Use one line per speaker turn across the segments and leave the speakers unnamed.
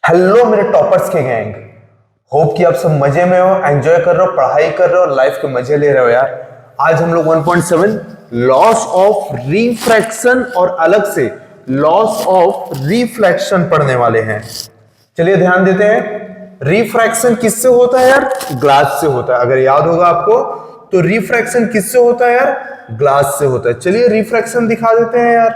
Hello मेरे toppers के gang. Hope कि आप सब मजे में हो, एंजॉय कर रहे हो, पढ़ाई कर रहे हो, लाइफ के मजे ले रहे हो यार। आज हम लोग 1.7 लॉस ऑफ रिफ्रैक्शन और अलग से लॉस ऑफ रिफ्लेक्शन पढ़ने वाले हैं। चलिए ध्यान देते हैं। रिफ्रैक्शन किससे होता है यार? ग्लास से होता है। अगर याद होगा आपको तो रिफ्रैक्शन किससे होता है यार? ग्लास से होता है। चलिए रिफ्रैक्शन दिखा देते हैं यार।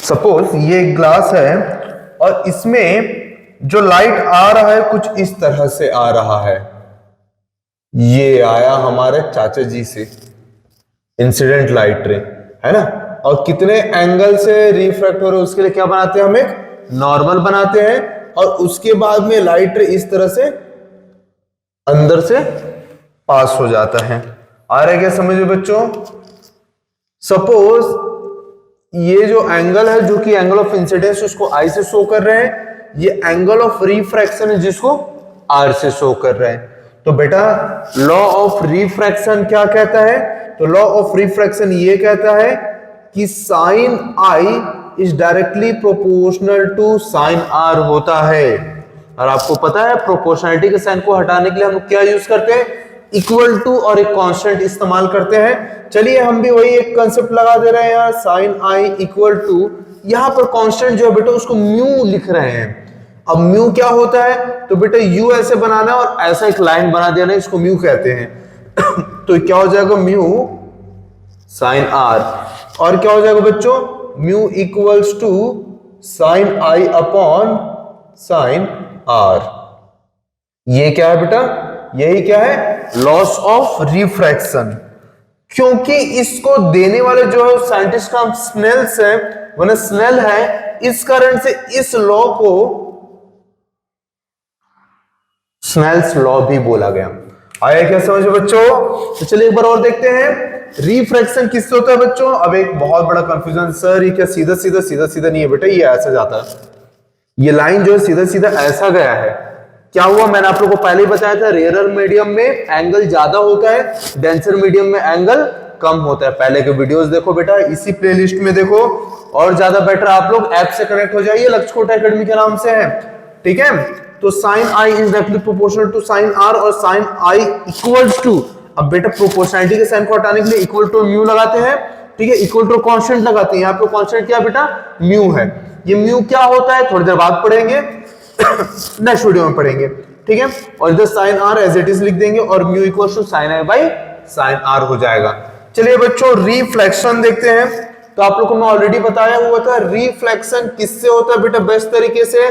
सपोज ये ग्लास है और इसमें जो लाइट आ रहा है कुछ इस तरह से आ रहा है। ये आया हमारे चाचा जी से इंसिडेंट लाइट रे, है ना। और कितने एंगल से रिफ्रैक्ट हो रहे उसके लिए क्या बनाते हैं हम? एक नॉर्मल बनाते हैं और उसके बाद में लाइट रे इस तरह से अंदर से पास हो जाता है। आ रहा है क्या समझ में बच्चों? सपोज ये जो एंगल है जो कि एंगल ऑफ इंसिडेंस उसको आई से शो कर रहे हैं, ये एंगल ऑफ रिफ्रैक्शन है जिसको आर से शो कर रहे हैं। तो बेटा लॉ ऑफ रिफ्रैक्शन क्या कहता है? तो लॉ ऑफ रिफ्रैक्शन ये कहता है कि sine i is directly proportional to sine r होता है। और आपको पता है प्रोपोर्शनलिटी के साइन को हटाने के लिए हम क्या यूज करते हैं? इक्वल टू और एक कांस्टेंट इस्तेमाल करते हैं। चलिए हम भी वही एक कंसेप्ट लगा दे रहे हैं यार, साइन आई इक्वल टू, यहां पर कांस्टेंट जो है बेटा उसको म्यू लिख रहे हैं। अब म्यू क्या होता है? तो बेटा यू ऐसे बनाना है और ऐसा एक लाइन बना देना, इसको म्यू कहते हैं। तो क्या हो जाएगा? Mu sine r. और क्या हो जाएगा बच्चों? Mu equals to sine i upon sine r. ये क्या है बेटा? यही क्या है? Loss of refraction. क्योंकि इसको देने वाले जो है साइंटिस्ट का स्नेल्स है, वरना स्नेल है, इस कारण से इस लॉ को स्नेल्स लॉ भी बोला गया। आया क्या समझ में बच्चों? तो चलिए एक बार और देखते हैं रिफ्रैक्शन किससे होता है बच्चों। अब एक बहुत बड़ा कंफ्यूजन, सर ये क्या सीधा सीधा सीधा सीधा नहीं है बेटा, ये ऐसा जाता है। ये लाइन जो है सीधा सीधा ऐसा गया है। क्या हुआ? मैंने आप लोगों को पहले ही बताया था, रेयरर मीडियम में एंगल ज्यादा होता है, डेंसर मीडियम में एंगल कम होता है। पहले के वीडियोस देखो बेटा, इसी प्लेलिस्ट में देखो, और ज्यादा बेटर आप लोग ऐप से कनेक्ट हो जाइए, लक्ष्यकोट एकेडमी के नाम से है, ठीक है। तो sine i is directly proportional to sine r और साइन आई इक्वल्स टू, अब बेटा प्रोपोर्शनलिटी के साइन को हटाने के लिए इक्वल टू म्यू लगाते हैं, ठीक है, इक्वल टू कांस्टेंट लगाते हैं। यहाँ पे कांस्टेंट क्या बेटा? म्यू है। ये म्यू क्या होता है थोड़ी देर बाद पढ़ेंगे, नेक्स्ट वीडियो में पढ़ेंगे, ठीक है। और इधर sine r as it is लिख देंगे और mu equal to sine i by sine r हो जाएगा। चलिए बच्चों रिफ्लेक्शन देखते हैं। तो आप लोग को मैं ऑलरेडी बताया हुआ था रिफ्लेक्शन किससे होता है बेटा बेस्ट तरीके से।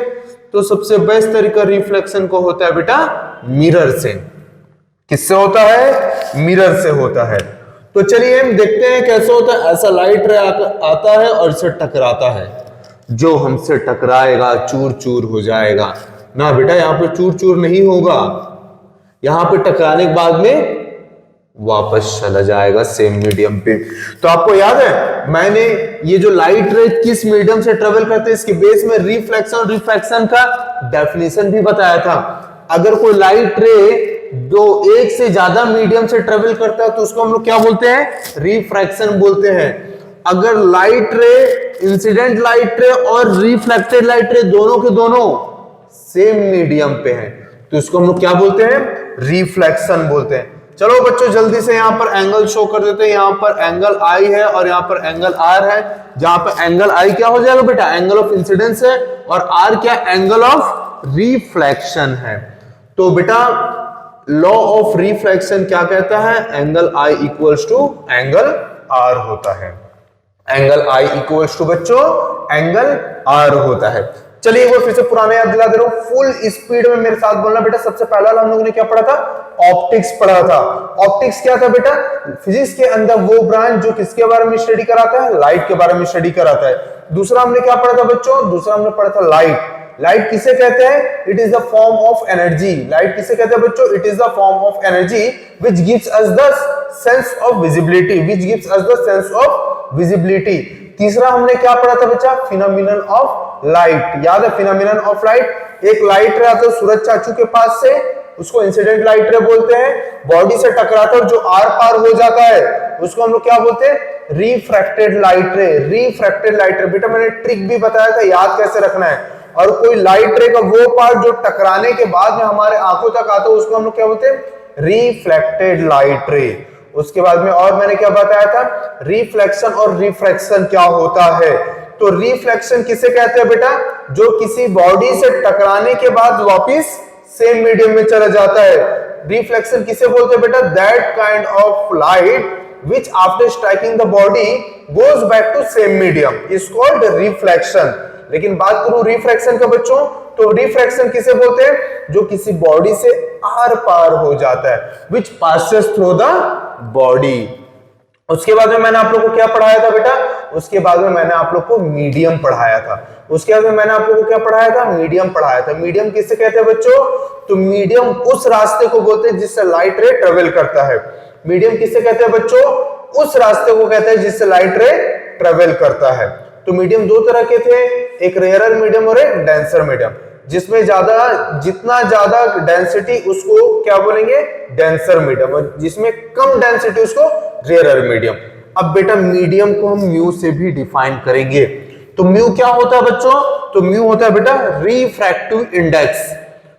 तो सबसे बेस्ट तरीका रिफ्लेक्शन को होता है बेटा मिरर से। किससे होता है? मिरर से होता है। तो चलिए हम देखते हैं कैसे होता है। ऐसा लाइट रे आता है और इससे टकराता है, जो हमसे टकराएगा चूर चूर हो जाएगा ना बेटा। यहां पे चूर चूर नहीं होगा, यहां पे टकराने के बाद में वापस चला जाएगा सेम मीडियम पे। तो आपको याद है मैंने ये जो लाइट रे किस मीडियम से ट्रेवल करते हैं इसके बेस में रिफ्लेक्शन और रिफ्रैक्शन का डेफिनेशन भी बताया था। अगर कोई लाइट रे दो एक से ज्यादा मीडियम से ट्रेवल करता है तो उसको हम लोग क्या बोलते हैं? रिफ्रैक्शन बोलते हैं। अगर लाइट रे, इंसिडेंट लाइट रे और रिफ्लेक्टेड लाइट रे दोनों के दोनों सेम मीडियम पे हैं तो इसको हम लोग क्या बोलते हैं? रिफ्लेक्शन बोलते हैं। चलो बच्चों जल्दी से यहां पर एंगल शो कर देते हैं। यहां पर एंगल आई है और यहां पर एंगल आर है। जहां पर एंगल आई क्या हो जाएगा बेटा? एंगल ऑफ इंसिडेंस है, और आर क्या? एंगल ऑफ रिफ्लेक्शन है। तो बेटा लॉ ऑफ रिफ्लेक्शन क्या कहता है? Angle i equals to angle r होता है। एंगल आई इक्वल्स टू बच्चों एंगल आर होता है। चलिए एक बार फिर से पुराना याद दिला दे रहा हूं, फुल स्पीड में मेरे साथ बोलना बेटा। सबसे पहला हम लोगों ने क्या पढ़ा था? ऑप्टिक्स पढ़ा था। ऑप्टिक्स क्या था बेटा? फिजिक्स के अंदर वो ब्रांच जो किसके बारे में स्टडी कराता है? लाइट के बारे में स्टडी कराता है। दूसरा हमने क्या पढ़ा था बच्चों? दूसरा हमने पढ़ा था लाइट। लाइट किसे कहते हैं? It is the form of energy. Light किसे कहते हैं बच्चों? It is the form of energy which gives us the sense of visibility, which gives us the sense of visibility. तीसरा हमने क्या पढ़ा था बच्चा? Phenomenon of light. याद है फिनोमिनन ऑफ लाइट? एक लाइट रे आता है सूरज चाचू के पास से, उसको इंसिडेंट लाइट रे बोलते हैं। बॉडी से टकराकर जो आर पार हो जाता है उसको हम लोग क्या बोलते हैं? रिफ्रैक्टेड लाइट रे। रिफ्रैक्टेड लाइट रे बेटा मैंने ट्रिक भी बताया था, याद कैसे रखना है। और कोई लाइट रे का वो पार्ट जो टकराने के बाद में हमारे आंखों तक आता है उसको हम लोग क्या बोलते हैं, रिफ्लेक्टेड लाइट रे। उसके बाद में और मैंने क्या बताया था, रिफ्लेक्शन और रिफ्रैक्शन क्या होता है। तो रिफ्लेक्शन किसे कहते हैं बेटा, जो किसी बॉडी से टकराने के बाद वापिस सेम मीडियम में चला जाता है। रिफ्लेक्शन किसे बोलते हैं बेटा, that kind of light which after striking the body goes back to same medium is called reflection। लेकिन बात करूं रिफ्रैक्शन का बच्चों, तो रिफ्रैक्शन किसे बोलते हैं, जो किसी बॉडी से आर पार हो जाता है, which passes through the body। उसके बाद में मैंने आप लोग को क्या पढ़ाया था बेटा, उसके बाद में मैंने आप लोग को मीडियम पढ़ाया था। उसके बाद में मैंने आप लोग को क्या पढ़ाया था, मीडियम पढ़ाया था। मीडियम किसे कहते हैं बच्चों, तो मीडियम उस रास्ते को बोलते हैं जिससे लाइट रे ट्रेवल करता है। मीडियम किसे कहते हैं बच्चों, उस रास्ते को कहते हैं जिससे लाइट रे ट्रेवल करता है। तो मीडियम दो तरह के थे, एक रेयरर मीडियम और एक डेंसर मीडियम। जिसमें जितना ज्यादा डेंसिटी उसको क्या बोलेंगे, डेंसर मीडियम, और जिसमें कम डेंसिटी उसको रेयरर मीडियम। अब बेटा मीडियम को हम म्यू से भी डिफाइन करेंगे। तो म्यू क्या होता है बच्चों, तो म्यू होता है बेटा रिफ्रैक्टिव इंडेक्स।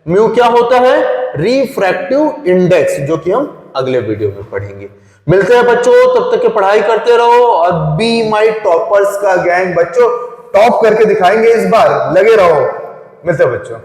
म्यू क्या होता है, रिफ्रैक्टिव इंडेक्स, जो कि हम अगले वीडियो में पढ़ेंगे। मिलते हैं बच्चों, तब तक के पढ़ाई करते रहो और बी माई टॉपर्स का गैंग। बच्चों टॉप करके दिखाएंगे इस बार, लगे रहो। मिलते हैं बच्चों।